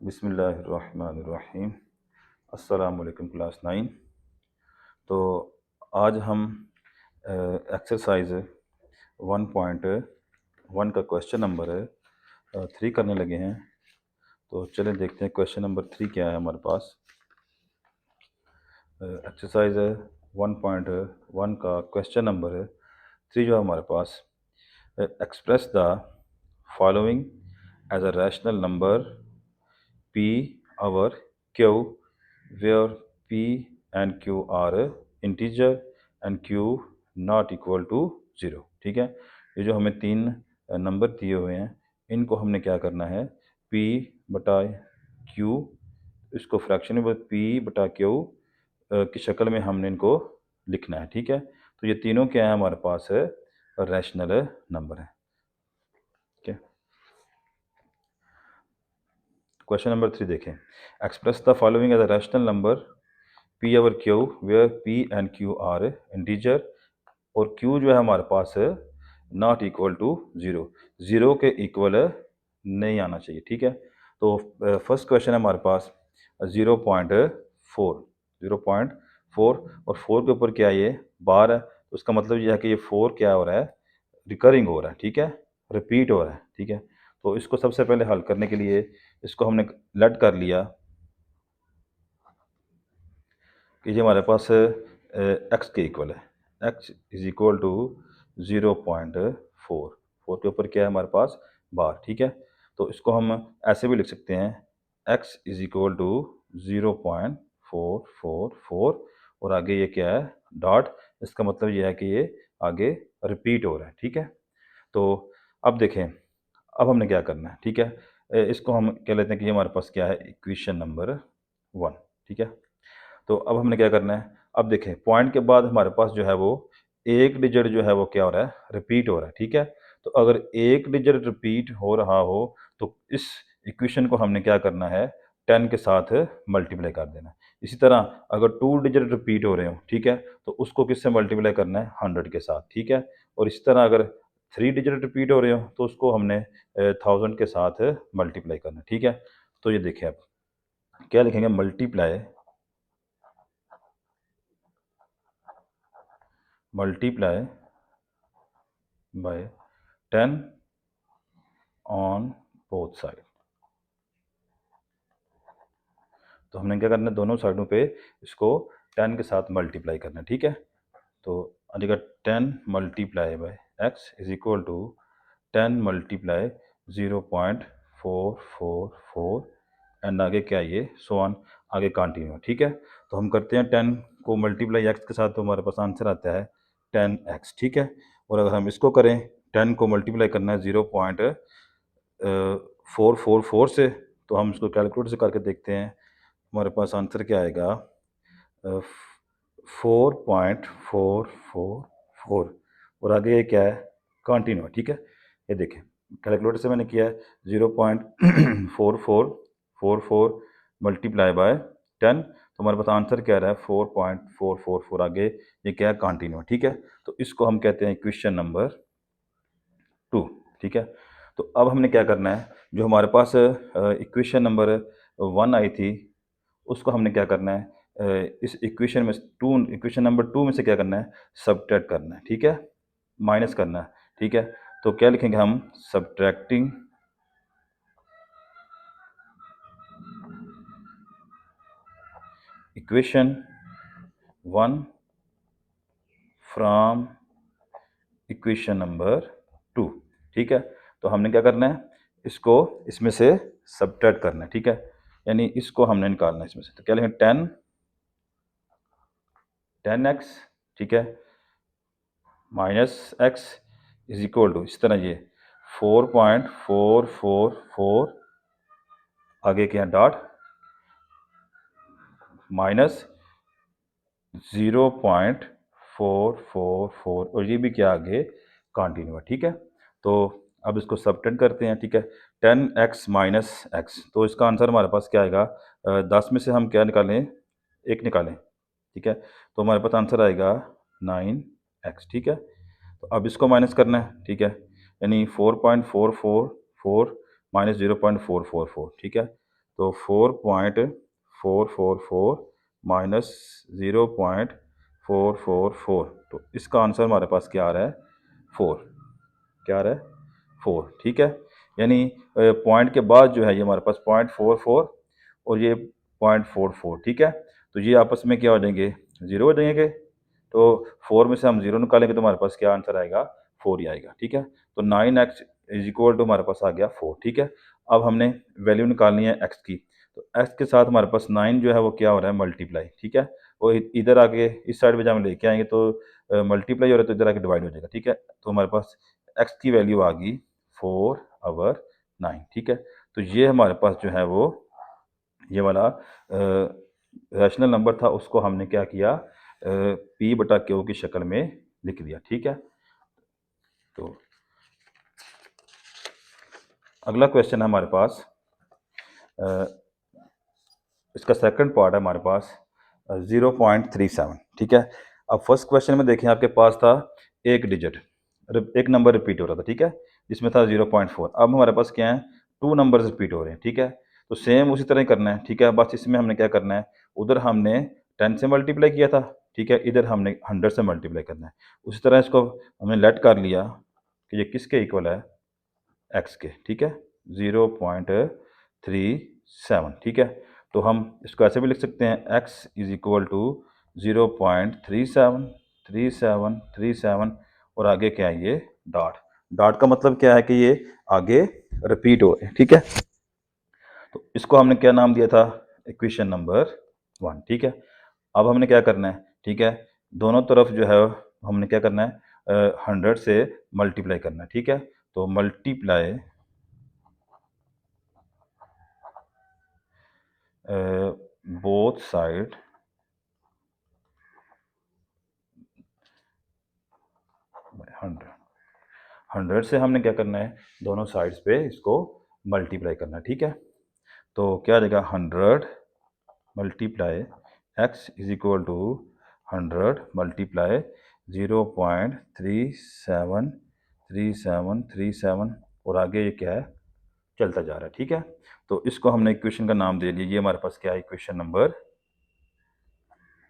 बिस्मिल्लाहिर्रहमानिर्रहीम। अस्सलाम वालेकुम क्लास 9। तो आज हम एक्सरसाइज 1.1 का क्वेश्चन नंबर 3 करने लगे हैं। तो चलें देखते हैं क्वेश्चन नंबर 3 क्या है हमारे पास। एक्सरसाइज 1.1 का क्वेश्चन नंबर 3 जो है हमारे पास, express the following as a rational number P over Q where P and Q are integer and Q not equal to 0। ठीक है, ये जो हमें तीन नंबर दिए हुए हैं इनको हमने क्या करना है, P बटा Q, इसको फ्रैक्शन में P बटा Q की शक्ल में हमने इनको लिखना है। ठीक है, तो ये तीनों क्या है हमारे पास है, रैशनल नंबर है। ठीक है, क्वेश्चन नंबर 3 देखें। Express the following as a rational number P over Q where P and Q are integer, और Q जो है हमारे पास है नॉट इक्वल टू 0, 0 के इक्वल नहीं आना चाहिए। ठीक है, तो फर्स्ट क्वेश्चन है हमारे पास 0.4, 0.4 और 4 के ऊपर क्या है, ये बार है, तो उसका मतलब ये है कि ये 4 क्या हो रहा है, रिकरिंग हो रहा है। ठीक है, रिपीट हो रहा है। ठीक है, तो इसको सबसे पहले हल करने के लिए इसको हमने लेट कर लिया कि ये हमारे पास एक्स के इक्वल है, एक्स इज इक्वल टू 0.4, 4 के ऊपर क्या है हमारे पास, बार। ठीक है, तो इसको हम ऐसे भी लिख सकते हैं, एक्स इज इक्वल टू 0.444 और आगे ये क्या है, डॉट। इसका मतलब ये है कि ये आगे रिपीट हो रहा है। ठीक है, तो अब देखें, अब हमने क्या करना है। ठीक है, इसको हम कह लेते हैं कि ये हमारे पास क्या है, इक्वेशन नंबर 1। ठीक है, तो अब हमने क्या करना है, अब देखें पॉइंट के बाद हमारे पास जो है वो एक डिजिट जो है वो क्या हो रहा है, रिपीट हो रहा है। ठीक है, तो अगर एक डिजिट रिपीट हो रहा हो तो इस इक्वेशन को हमने क्या करना है, 10 के साथ मल्टीप्लाई कर देना है। इसी तरह अगर 2 डिजिट रिपीट हो रहे हो, ठीक है, तो उसको किससे मल्टीप्लाई करना है, 100 के साथ। ठीक है, और इसी तरह अगर 3 डिजिट रिपीट हो रहे हो तो उसको हमने 1000 के साथ मल्टीप्लाई करना है। ठीक है, तो ये देखें अब क्या लिखेंगे, multiply by 10 on both side. तो हमने क्या करना है, दोनों साइडों पे इसको 10 के साथ मल्टीप्लाई करना है। ठीक है, तो आगे 10 multiply by X is equal to 10 multiply 0.444 and आगे क्या है, ये सो ऑन, आगे कंटिन्यू। ठीक है, तो हम करते हैं 10 को मल्टीप्लाई एक्स के साथ, तो हमारे पास आंसर आता है 10x। ठीक है, और अगर हम इसको करें, 10 को मल्टीप्लाई करना है 0.444 से, तो हम इसको कैलकुलेटर से करके देखते हैं, हमारे पास आंसर क्या आएगा, 4.444 और आगे ये क्या है, कंटिन्यू। ठीक है, ये देखें कैलकुलेटर से मैंने किया है 0.4444 मल्टीप्लाई बाय 10, तो हमारे पास आंसर क्या रहा है, 4.444, आगे ये क्या है, कंटिन्यू। ठीक है, तो इसको हम कहते हैं क्वेश्चन नंबर 2। ठीक है, तो अब हमने क्या करना है, जो हमारे पास इक्वेशन नंबर 1 आई थी उसको हमने क्या करना है, इस इक्वेशन में इक्वेशन नंबर 2 में से क्या करना है, सब्ट्रैक्ट करना है। ठीक है, माइनस करना है। ठीक है, तो क्या लिखेंगे हम, subtracting equation 1 from equation number 2। ठीक है, तो हमने क्या करना है, इसको इसमें से सब्ट्रैक्ट करना है। ठीक है, यानी इसको हमने निकालना है इसमें से, तो क्या लिखेंगे, 10x। ठीक है, minus X is equal to, इस तरह ये 4.444 आगे क्या डॉट माइनस 0.444 और ये भी क्या आगे कंटिन्यू है। ठीक है, तो अब इसको सबटेंड करते हैं। ठीक है, 10x माइनस एक्स, तो इसका आंसर हमारे पास क्या आएगा, 10 में से हम क्या निकालें, एक निकालें। ठीक है, तो हमारे पास आंसर आएगा 9x। ठीक है, तो अब इसको माइनस करना है। ठीक है, यानी 4.444 माइनस 0.444। ठीक है, तो 4.444 माइनस 0.444, तो इसका आंसर हमारे पास क्या आ रहा है? 4। क्या आ रहा है? 4। ठीक है, यानी पॉइंट के बाद जो है ये हमारे पास 0.44 और ये 0.44। ठीक है, तो ये आपस में क्या हो जाएंगे? 0 हो जाएंगे। तो 4 में से हम 0 निकालेंगे तो हमारे पास क्या आंसर आएगा? 4 ही आएगा। ठीक है, तो 9x इज इक्वल टू हमारे पास आ गया 4। ठीक है, अब हमने वैल्यू निकालनी है x की, तो x के साथ हमारे पास 9 जो है वो क्या हो रहा है? मल्टीप्लाई। ठीक है, वो इधर आगे इस साइड पे जब हम लेके आएंगे तो मल्टीप्लाई हो रहा है, तो इधर आके डिवाइड हो जाएगा। ठीक है, तो हमारे पास x की वैल्यू आ गई 4/9। ठीक है, तो ये हमारे पास जो है वो ये वाला रैशनल नंबर था, उसको हमने क्या किया? पी बटा क्यू की शक्ल में लिख दिया। ठीक है, तो अगला क्वेश्चन है हमारे पास, अ, इसका सेकंड पार्ट है हमारे पास 0.37। ठीक है, अब फर्स्ट क्वेश्चन में देखें आपके पास था एक डिजिट, एक नंबर रिपीट हो रहा था। ठीक है, जिसमें था 0.4। अब हमारे पास क्या है? 2 नंबर्स रिपीट हो रहे हैं। ठीक है, तो सेम उसी तरह ही करना है। ठीक है, बस इसमें हमने क्या करना है? उधर हमने 10 से मल्टीप्लाई किया था। ठीक है, इधर हमने 100 से मल्टीप्लाई करना है। उसी तरह इसको हमने लेट कर लिया कि ये किसके इक्वल है? एक्स के। ठीक है, 0.37। ठीक है, तो हम इसको ऐसे भी लिख सकते हैं, एक्स इज इक्वल टू 0.37 37 37 और आगे क्या है? ये डॉट। डॉट का मतलब क्या है? कि ये आगे रिपीट हो रहे हैं। ठीक है, तो इसको हमने क्या नाम दिया था? Equation number 1। ठीक है, अब हमने क्या करना है? ठीक है, दोनों तरफ जो है हमने क्या करना है? 100 से मल्टीप्लाई करना है। ठीक है, तो मल्टीप्लाई बोथ साइड 100। 100 से हमने क्या करना है? दोनों साइड्स पे इसको मल्टीप्लाई करना है। ठीक है, तो क्या आ जाएगा? 100 multiply X is equal to 100 multiply 0.373737 और आगे ये क्या है? चलता जा रहा है। ठीक है, तो इसको हमने इक्वेशन का नाम दे दिया। ये हमारे पास क्या है? Equation number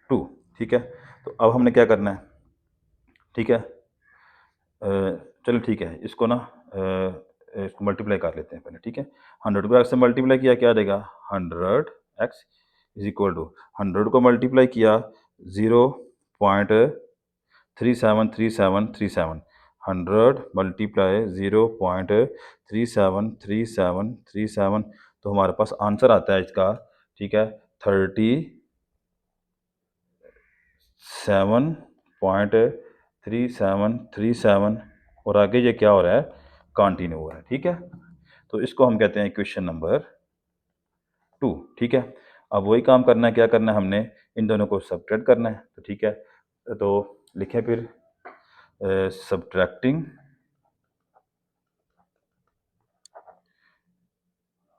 2। ठीक है, तो अब हमने क्या करना है? ठीक है, चलो ठीक है, इसको ना इसको मल्टीप्लाई कर लेते हैं पहले। ठीक है, 100 को एक्स से मल्टीप्लाई किया, क्या आ जाएगा? 100x इज इक्वल टू 100 को मल्टीप्लाई किया 0.373737, 100 मल्टीप्लाई 0.373737, तो हमारे पास आंसर आता है इसका। ठीक है, 37.3737 और आगे ये क्या हो रहा है? कंटिन्यू हो रहा है। ठीक है, तो इसको हम कहते हैं इक्वेशन नंबर 2। ठीक है, अब वही काम करना है। क्या करना है? हमने इन दोनों को सब्ट्रैक्ट करना है। तो ठीक है, तो लिखें फिर subtracting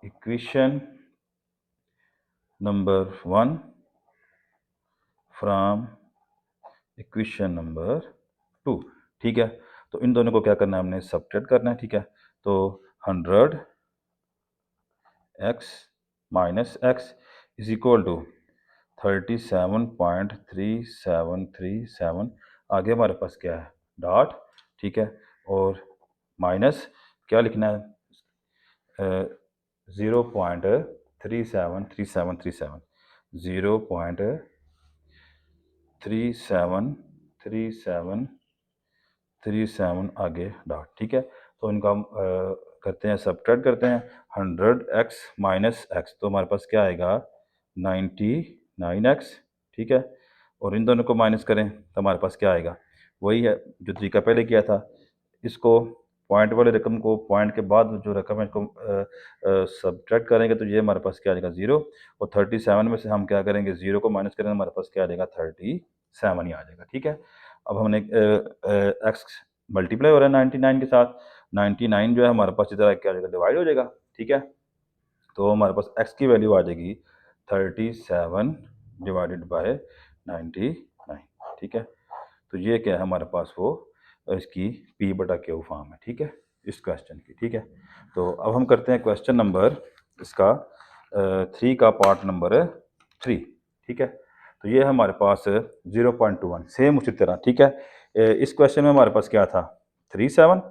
equation number 1 from equation number 2। ठीक है, तो इन दोनों को क्या करना है? हमने सब्ट्रैक्ट करना है। ठीक है, तो 100x minus X is equal to 37.3737, आगे हमारे पास क्या है? डॉट। ठीक है, और माइनस क्या लिखना है? 0.373737, 0.373737 आगे डॉट। ठीक है, तो इनका हम करते हैं, सब्ट्रैक्ट करते हैं। 100x माइनस एक्स, तो हमारे पास क्या आएगा? 99x। ठीक है, और इन दोनों को माइनस करें तो हमारे पास क्या आएगा? वही है जो तरीका पहले किया था। इसको पॉइंट वाले रकम को पॉइंट के बाद जो रकम है इसको सब्ट्रैक्ट करेंगे तो ये हमारे पास क्या आ जाएगा? 0। और 37 में से हम क्या करेंगे? 0 को माइनस करेंगे, हमारे पास क्या आ जाएगा? 37 ही आ जाएगा। ठीक है, अब हमने एक्स मल्टीप्लाई हो रहा है 99 के साथ, 99 जो है हमारे पास इधर क्या आ जाएगा? डिवाइड हो जाएगा। ठीक है, तो हमारे पास x की वैल्यू आ जाएगी 37 डिवाइडेड बाय 99। ठीक है, तो ये क्या है हमारे पास? वो इसकी p बटा क्यू फॉर्म है। ठीक है, इस क्वेश्चन की। ठीक है, तो अब हम करते हैं क्वेश्चन नंबर इसका 3 का पार्ट नंबर 3, ठीक है। तो ये है हमारे पास 0.21, सेम उसी तरह, ठीक है। इस क्वेश्चन में हमारे पास क्या था 37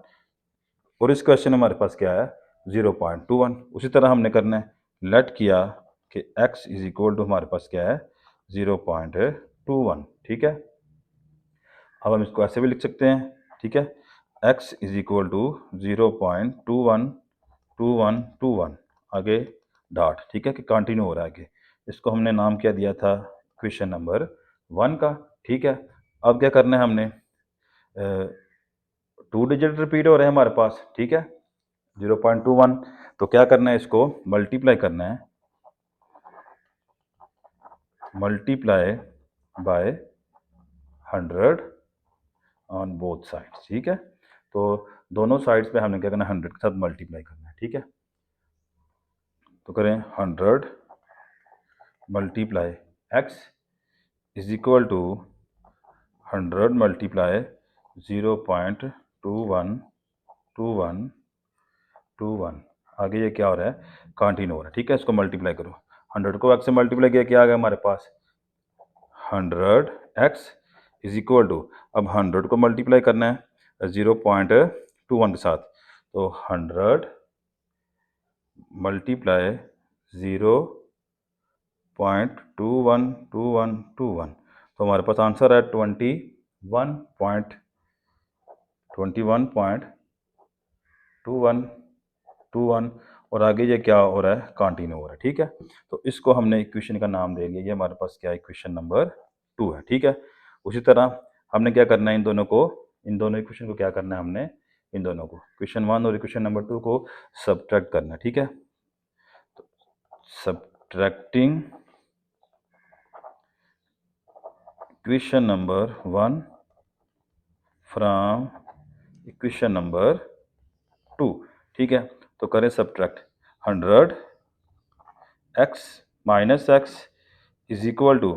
और इस क्वेश्चन में हमारे पास क्या है 0.21। उसी तरह हमने करना है, लेट किया कि x इज इक्वल टू हमारे पास क्या है 0.21, ठीक है। अब हम इसको ऐसे भी लिख सकते हैं, ठीक है, x इज इक्वल टू 0.212121 आगे डॉट, ठीक है, कि कंटिन्यू हो रहा है आगे। इसको हमने नाम क्या दिया था क्वेश्चन नंबर 1 का, ठीक है। अब क्या करना है हमने 2 डिजिट रिपीट हो रहे हैं हमारे पास, ठीक है, 0.21। तो क्या करना है, इसको मल्टीप्लाई करना है, multiply by 100 on both sides, ठीक है। तो दोनों साइड्स पे हमने क्या करना है 100 के साथ मल्टीप्लाई करना है, ठीक है। तो करें 100 multiply x is equal to 100 multiply 0.212121। आगे ये क्या हो रहा है कंटिन्यू हो रहा है, ठीक है। इसको मल्टीप्लाई करो, 100 को x से मल्टीप्लाई किया, क्या आ गया हमारे पास 100x इज इक्वल टू, अब 100 को मल्टीप्लाई करना है 0.21 के साथ, तो 100 मल्टीप्लाई 0.212121, तो हमारे पास आंसर है 21.2121 और आगे ये क्या हो रहा है कंटिन्यू हो रहा है, ठीक है। तो इसको हमने इक्वेशन का नाम दे दिया, ये हमारे पास क्या है इक्वेशन नंबर 2 है, ठीक है। उसी तरह हमने क्या करना है इन दोनों इक्वेशन को क्या करना है, हमने इन दोनों को इक्वेशन 1 और इक्वेशन नंबर 2 को सब्ट्रैक्ट करना है, ठीक है। तो subtracting equation number 1 from equation number 2, ठीक है। तो करें subtract 100 x minus X is equal to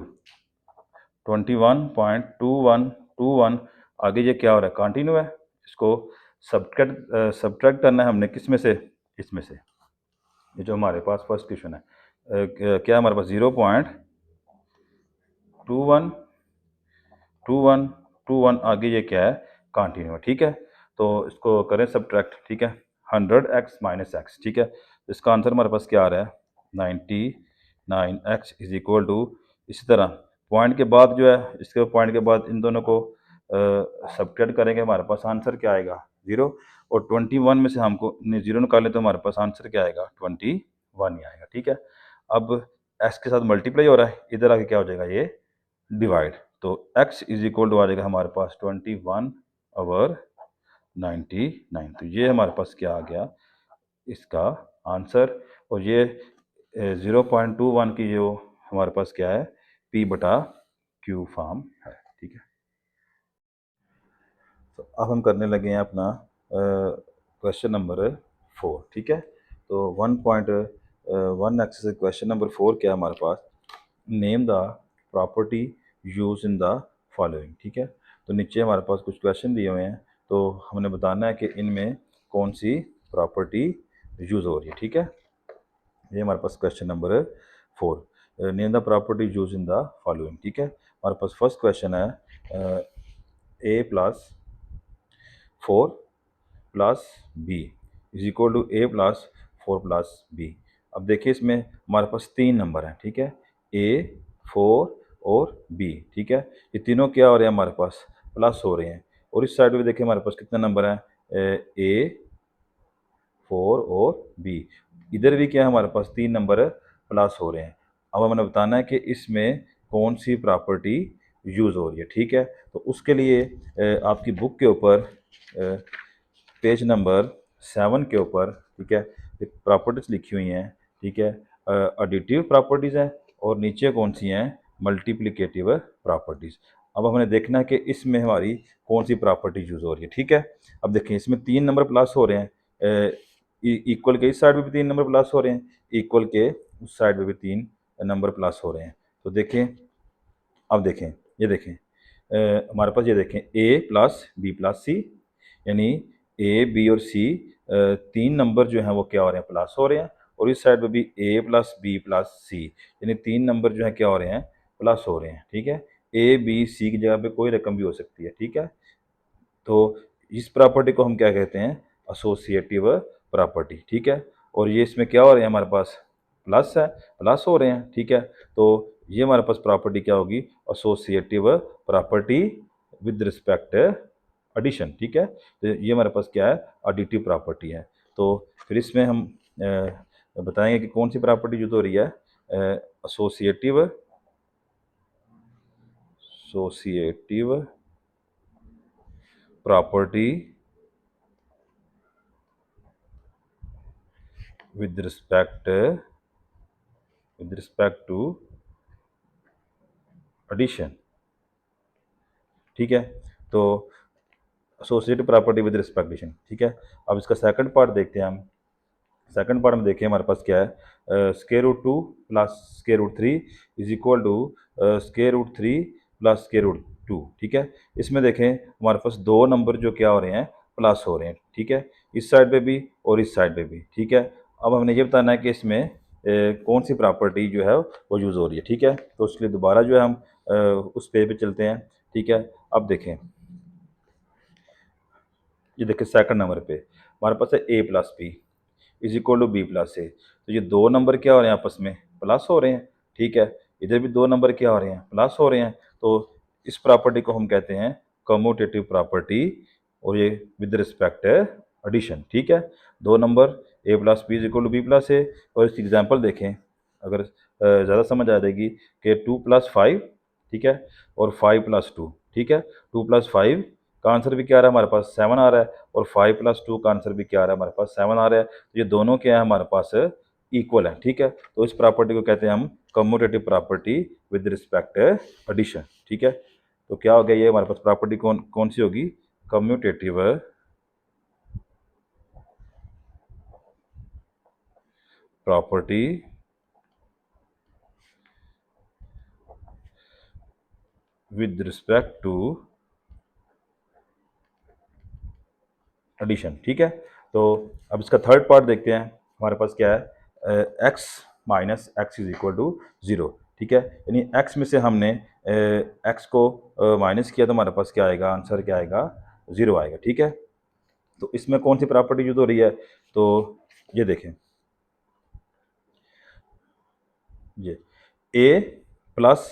21.2121, आगे ये क्या हो रहा है कंटिन्यू है। इसको सब्ट्रैक्ट करना है हमने किस में से, इसमें से, ये जो हमारे पास फर्स्ट क्वेश्चन है क्या हमारे पास 0.212121, आगे ये क्या है कंटिन्यू है, ठीक है। तो इसको करें सब्ट्रैक्ट, ठीक है, 100x माइनस एक्स, ठीक है। इसका आंसर हमारे पास क्या आ रहा है 99x इज इक्वल टू, इसी तरह पॉइंट के बाद जो है, इसके पॉइंट के बाद इन दोनों को सब्ट्रैक्ट करेंगे, हमारे पास आंसर क्या आएगा 0, और 21 में से हमको 0 निकालें तो हमारे पास आंसर क्या आएगा 21 ही आएगा, ठीक है। अब x के साथ मल्टीप्लाई हो रहा है, इधर आके क्या हो जाएगा ये डिवाइड, तो x इज इक्वल टू आ जाएगा हमारे पास 21/99, तो ये हमारे पास क्या आ गया इसका आंसर। और ये 0.21 की जो हमारे पास क्या है P/Q फॉर्म है, ठीक है। तो अब हम करने लगे हैं अपना क्वेश्चन नंबर 4, ठीक है। तो 1.1 एक्सरसाइज क्वेश्चन नंबर 4 क्या है हमारे पास, name the property use in the following, ठीक है। तो नीचे हमारे पास कुछ क्वेश्चन दिए हुए हैं, तो हमने बताना है कि इनमें कौन सी प्रॉपर्टी यूज हो रही है, ठीक है। ये हमारे पास question number 4, name the property use in the following, ठीक है। हमारे पास फर्स्ट क्वेश्चन है a plus 4 plus B is equal to a plus 4 plus B. अब देखिए इसमें हमारे पास 3 नंबर हैं, ठीक है, a 4 और b, ठीक है। ये तीनों क्या हो रहे हैं हमारे पास प्लस हो रहे हैं, और इस साइड में देखिए हमारे पास कितने नंबर हैं a 4 और b, इधर भी क्या है हमारे पास 3 नंबर प्लस हो रहे हैं। अब हमें बताना है कि इसमें कौन सी प्रॉपर्टी यूज़ हो रही है, ठीक है। तो उसके लिए आपकी बुक के ऊपर पेज नंबर 7 के ऊपर, ठीक है, प्रॉपर्टीज लिखी हुई हैं, ठीक है, एडिटिव प्रॉपर्टीज़ हैं, और नीचे कौन सी हैं मल्टीप्लिकेटिव प्रॉपर्टीज़। अब हमने देखना है कि इसमें हमारी कौन सी प्रॉपर्टी यूज़ हो रही है, ठीक है। अब देखिए इसमें 3 नंबर प्लस हो रहे हैं, इक्वल के इस साइड में भी 3 नंबर प्लस हो रहे हैं, इक्वल के उस साइड में भी 3 नंबर प्लस हो रहे हैं। तो देखें, अब देखें, ये देखें हमारे पास ये देखें a प्लस बी प्लस सी, यानी ए बी और सी 3 नंबर जो हैं वो क्या हो रहे हैं प्लस हो रहे हैं, और इस साइड पे भी ए प्लस बी प्लस सी, यानी 3 नंबर जो है क्या हो रहे हैं, प्लस हो रहे हैं, ठीक है। ए बी सी की जगह पे कोई रकम भी हो सकती है, ठीक है। तो इस प्रॉपर्टी को हम क्या कहते हैं, एसोसिएटिव प्रॉपर्टी, ठीक है। और ये इसमें क्या हो रहे हैं, हमारे पास प्लस है, प्लस हो रहे हैं, ठीक है। तो ये हमारे पास प्रॉपर्टी क्या होगी, associative property with respect addition, ठीक है। तो ये हमारे पास क्या है, एडिटिव प्रॉपर्टी है। तो फिर इसमें हम बताएंगे कि कौन सी प्रॉपर्टी यूज हो रही है, associative associative property with respect to addition, ठीक है। तो associative property with respect addition, ठीक है। अब इसका सेकंड पार्ट देखते हैं हम। सेकंड पार्ट में देखिए हमारे पास क्या है, square root 2 plus square root 3 is equal to square root 3 plus square root 2, ठीक है। इसमें देखें हमारे पास दो नंबर जो क्या हो रहे हैं, प्लस हो रहे हैं, ठीक है, इस साइड पे भी और इस साइड पे भी, ठीक है। अब हमने ये बताना है कि इसमें कौन सी प्रॉपर्टी जो है वो यूज़ हो रही है, ठीक है। तो उसके लिए दोबारा जो है हम उस पेज पे चलते हैं, ठीक है। अब देखें, ये देखिए सेकंड नंबर पे हमारे पास है A plus B is equal to B plus A. तो ये दो नंबर क्या हो रहे हैं, आपस में प्लस हो रहे हैं, ठीक है। इधर भी दो नंबर क्या हो रहे हैं, प्लस हो रहे हैं। तो इस प्रॉपर्टी को हम कहते हैं कम्यूटेटिव प्रॉपर्टी, और ये विद रिस्पेक्ट एडिशन, ठीक है। दो नंबर A plus B is equal to B plus A. और इसकी एग्जाम्पल देखें, अगर ज़्यादा समझ आ जाएगी कि 2+5, ठीक है, और 5+2, ठीक है। 2+5 का आंसर भी क्या आ रहा है, हमारे पास 7 आ रहा है, और 5+2 का आंसर भी क्या आ रहा है, हमारे पास 7 आ रहा है। तो ये दोनों क्या है, हमारे पास इक्वल है, ठीक है। तो इस प्रॉपर्टी को कहते हैं हम commutative property with respect addition, ठीक है। तो क्या हो गया, ये हमारे पास प्रॉपर्टी कौन कौन सी होगी, commutative property with respect to addition, ठीक है। तो अब इसका थर्ड पार्ट देखते हैं, हमारे पास क्या है, X minus X is equal to 0, ठीक है। यानी एक्स में से हमने एक्स को माइनस किया तो हमारे पास क्या आएगा, आंसर क्या आएगा, 0 आएगा, ठीक है। तो इसमें कौन सी प्रॉपर्टी यूज हो रही है, तो ये देखें, ये ए प्लस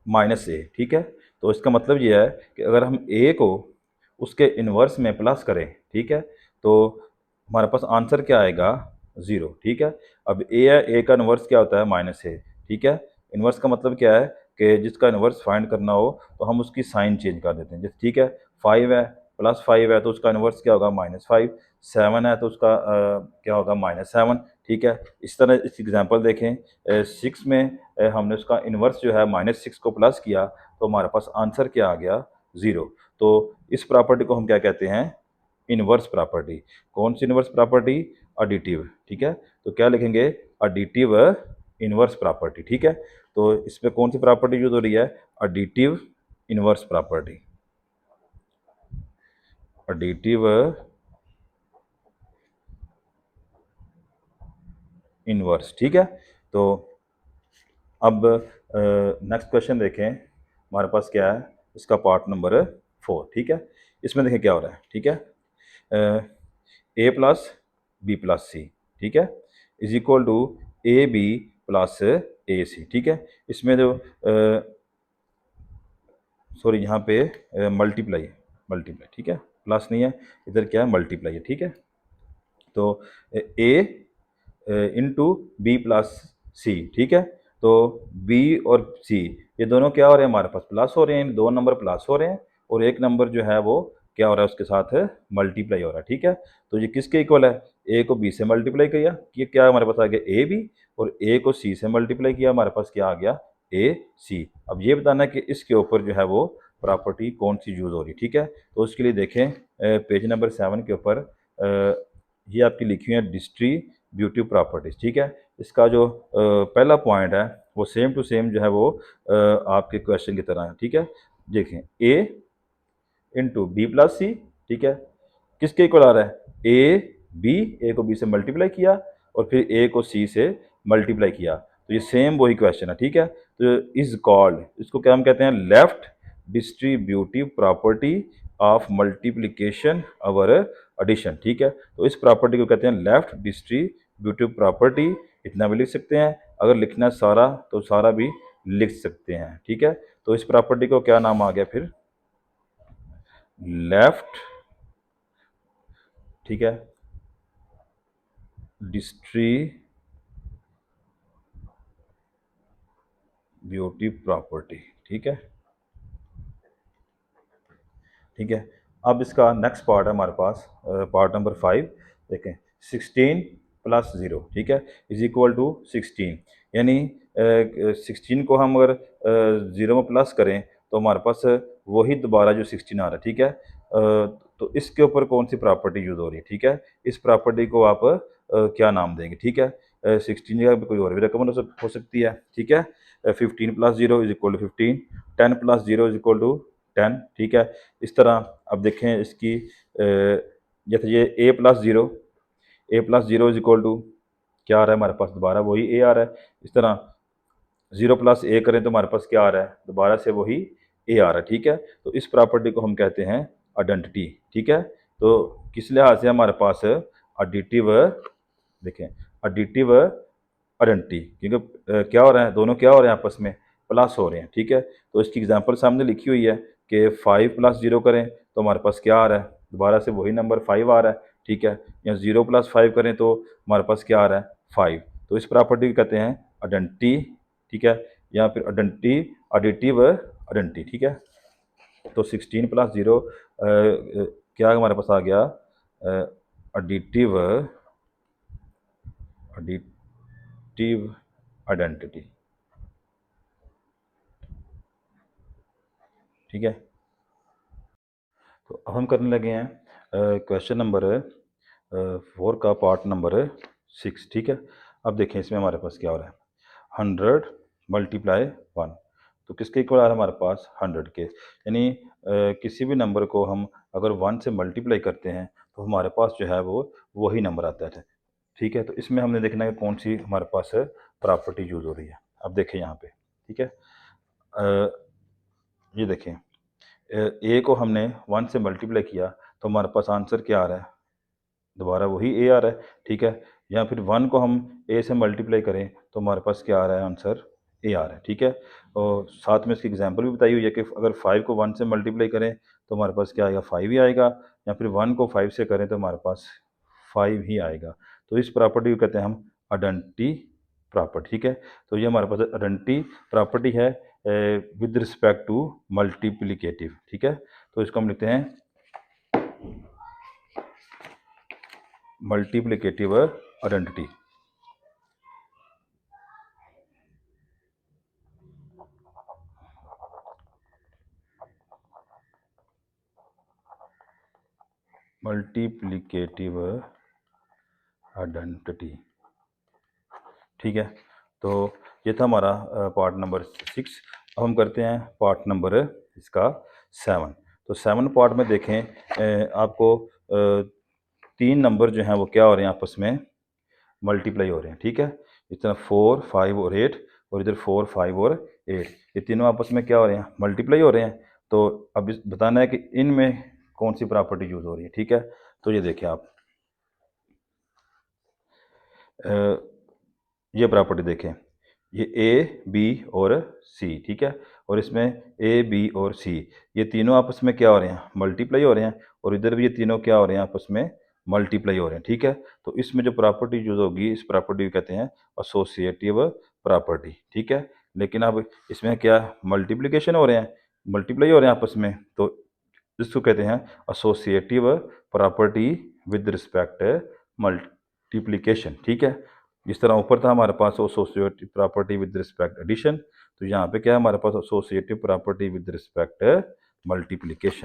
माइनस ए, ठीक है। तो इसका मतलब ये है कि अगर हम ए को उसके इन्वर्स में प्लस करें, ठीक है, तो हमारे पास आंसर क्या आएगा, 0, ठीक है। अब ए है, ए का इन्वर्स क्या होता है, माइनस ए, ठीक है। इन्वर्स का मतलब क्या है कि जिसका इन्वर्स फाइंड करना हो तो हम उसकी साइन चेंज कर देते हैं, जैसे ठीक है 5 है, +5 है तो उसका इन्वर्स क्या होगा, -5, 7 है तो उसका क्या होगा, -7, ठीक है। इस तरह इस एग्जांपल देखें, 6 में हमने उसका इन्वर्स जो है -6 को प्लस किया तो हमारे पास आंसर क्या आ गया, 0। तो इस प्रॉपर्टी को हम क्या कहते हैं, इन्वर्स प्रॉपर्टी। कौन सी इन्वर्स प्रॉपर्टी, एडिटिव, ठीक है। तो क्या लिखेंगे, एडिटिव इन्वर्स प्रॉपर्टी, ठीक है। तो इसमें कौन सी प्रॉपर्टी यूज हो रही है, additive inverse property, additive inverse, ठीक है। तो अब नेक्स्ट क्वेश्चन देखें, हमारे पास क्या है, इसका पार्ट नंबर 4, ठीक है। इसमें देखें क्या हो रहा है, ठीक है, A plus B plus C, ठीक है, is equal to A B plus A C, ठीक है। इसमें जो सॉरी यहाँ पे मल्टीप्लाई, ठीक है, प्लस नहीं है, इधर क्या है, मल्टीप्लाई है, ठीक है। तो ए इंटू बी प्लस सी, ठीक है। तो बी और सी ये दोनों क्या हो रहे हैं, हमारे पास प्लस हो रहे हैं, दो नंबर प्लस हो रहे हैं, और एक नंबर जो है वो क्या हो रहा है, उसके साथ मल्टीप्लाई हो रहा है, ठीक है। तो ये किसके इक्वल है, ए को बी से मल्टीप्लाई किया, ये क्या हमारे पास आ गया, ए बी, और ए को सी से मल्टीप्लाई किया, हमारे पास क्या आ गया, ए सी। अब ये बताना है कि इसके ऊपर जो है वो प्रॉपर्टी कौन सी यूज़ हो रही है, ठीक है। तो उसके लिए देखें, पेज नंबर 7 के ऊपर ये आपकी लिखी हुई है डिस्ट्रीब्यूटिव प्रॉपर्टीज, ठीक है। इसका जो पहला पॉइंट है वो सेम टू सेम जो है वो आपके क्वेश्चन की तरह है, ठीक है। देखें, ए इंटू बी प्लस सी, ठीक है, किसके इक्वल आ रहा है, ए बी, ए को बी से मल्टीप्लाई किया और फिर ए को सी से मल्टीप्लाई किया, तो ये सेम वही क्वेश्चन है, ठीक है। तो इज कॉल्ड, इसको क्या हम कहते हैं, left distributive property of multiplication और एडिशन, ठीक है। तो इस प्रॉपर्टी को कहते हैं लेफ्ट डिस्ट्रीब्यूटिव प्रॉपर्टी, इतना भी लिख सकते हैं, अगर लिखना है सारा तो सारा भी लिख सकते हैं, ठीक है। तो इस प्रॉपर्टी को क्या नाम आ गया फिर, लेफ्ट, ठीक है, डिस्ट्रीब्यूटिव प्रॉपर्टी, ठीक है, ठीक है। अब इसका नेक्स्ट पार्ट है हमारे पास, पार्ट नंबर 5, देखें, 16 प्लस 0, ठीक है, इज इक्वल टू 16, यानी 16 को हम अगर 0 में प्लस करें तो हमारे पास वही दोबारा जो 16 आ रहा है, ठीक है। तो इसके ऊपर कौन सी प्रॉपर्टी यूज़ हो रही है, ठीक है, इस प्रॉपर्टी को आप क्या नाम देंगे, ठीक है। 16 जगह पे कोई और भी रकम हो सकती है, ठीक है। 15 plus 0 is equal to 15, 10 plus 0 is equal to 10, ठीक है। इस तरह अब देखें इसकी, जैसे ये a plus 0 is equal to क्या आ रहा है हमारे पास, दोबारा वही a आ रहा है। इस तरह 0 प्लस a करें तो हमारे पास क्या आ रहा है, दोबारा से वही a आ रहा है, ठीक है। तो इस प्रॉपर्टी को हम कहते हैं आइडेंटिटी, ठीक है। तो किस लिहाज से हमारे पास एडिटिव, देखें, एडिटिव आइडेंटिटी, क्योंकि क्या हो रहा है, दोनों क्या हो रहे हैं, आपस में प्लस हो रहे हैं, ठीक है। तो इसकी एग्जांपल सामने लिखी हुई है कि 5 प्लस 0 करें तो हमारे पास क्या आ रहा है, दोबारा से वही नंबर 5 आ रहा है, ठीक है। या 0 प्लस 5 करें तो हमारे पास क्या आ रहा है, 5। तो इस प्रॉपर्टी को कहते हैं आइडेंटिटी, ठीक है, या फिर आइडेंटिटी, एडिटिव आइडेंटिटी, ठीक है। तो 16 प्लस 0 क्या हमारे पास आ गया, एडिटिव आइडेंटिटी, ठीक है। तो अब हम करने लगे हैं क्वेश्चन नंबर 4 का पार्ट नंबर 6, ठीक है। अब देखें इसमें हमारे पास क्या हो रहा है, 100 मल्टीप्लाई 1, तो किसके इक्वल आ रहा है हमारे पास, 100 के, यानी किसी भी नंबर को हम अगर 1 से मल्टीप्लाई करते हैं तो हमारे पास जो है वो वही नंबर आता है, ठीक है। तो इसमें हमने देखना है कि कौन सी हमारे पास प्रॉपर्टी यूज़ हो रही है। अब देखें यहाँ पे, ठीक है, ये देखें, ए को हमने 1 से मल्टीप्लाई किया तो हमारे पास आंसर क्या आ रहा है, दोबारा वही ए आ रहा है, ठीक है। या फिर 1 को हम ए से मल्टीप्लाई करें तो हमारे पास क्या आ रहा है, आंसर ए आ रहा है, ठीक है। और साथ में इसकी एग्जांपल भी बताई हुई है कि अगर 5 को 1 से मल्टीप्लाई करें तो हमारे पास क्या आएगा, 5 ही आएगा, या फिर 1 को 5 से करें तो हमारे पास 5 ही आएगा। तो इस प्रॉपर्टी को कहते हैं हम आइडेंटिटी प्रॉपर्टी, ठीक है। तो ये हमारे पास आइडेंटिटी प्रॉपर्टी है विद रिस्पेक्ट टू मल्टीप्लिकेटिव, ठीक है। तो इसको हम लिखते हैं मल्टीप्लिकेटिव आइडेंटिटी, मल्टीप्लिकेटिव आइडेंटिटी, ठीक है। तो ये था हमारा पार्ट नंबर 6। अब हम करते हैं पार्ट नंबर इसका 7। तो 7 पार्ट में देखें, आपको 3 नंबर जो हैं वो क्या हो रहे हैं, आपस में मल्टीप्लाई हो रहे हैं, ठीक है। इस तरह 4, 5 और 8, और इधर 4, 5 और 8, ये तीनों आपस में क्या हो रहे हैं, मल्टीप्लाई हो रहे हैं। तो अब इस बताना है कि इनमें कौन सी प्रॉपर्टी यूज़ हो रही है, ठीक है। तो ये देखिए आप, ये प्रॉपर्टी देखें, ये ए, बी और सी, ठीक है। और इसमें ए, बी और सी, ये तीनों आपस में क्या हो रहे हैं, मल्टीप्लाई हो रहे हैं, और इधर भी ये तीनों क्या हो रहे हैं, आपस में मल्टीप्लाई हो रहे हैं, ठीक है। तो इसमें जो प्रॉपर्टी यूज होगी, इस प्रॉपर्टी को कहते हैं एसोसिएटिव प्रॉपर्टी, ठीक है। लेकिन अब इसमें क्या मल्टीप्लिकेशन हो रहे हैं, मल्टीप्लाई हो रहे हैं आपस में, तो इसको कहते हैं associative property with respect multiplication, ठीक है। जिस तरह ऊपर था हमारे पास associative property with respect addition, तो यहाँ पे क्या है हमारे पास associative property with respect multiplication.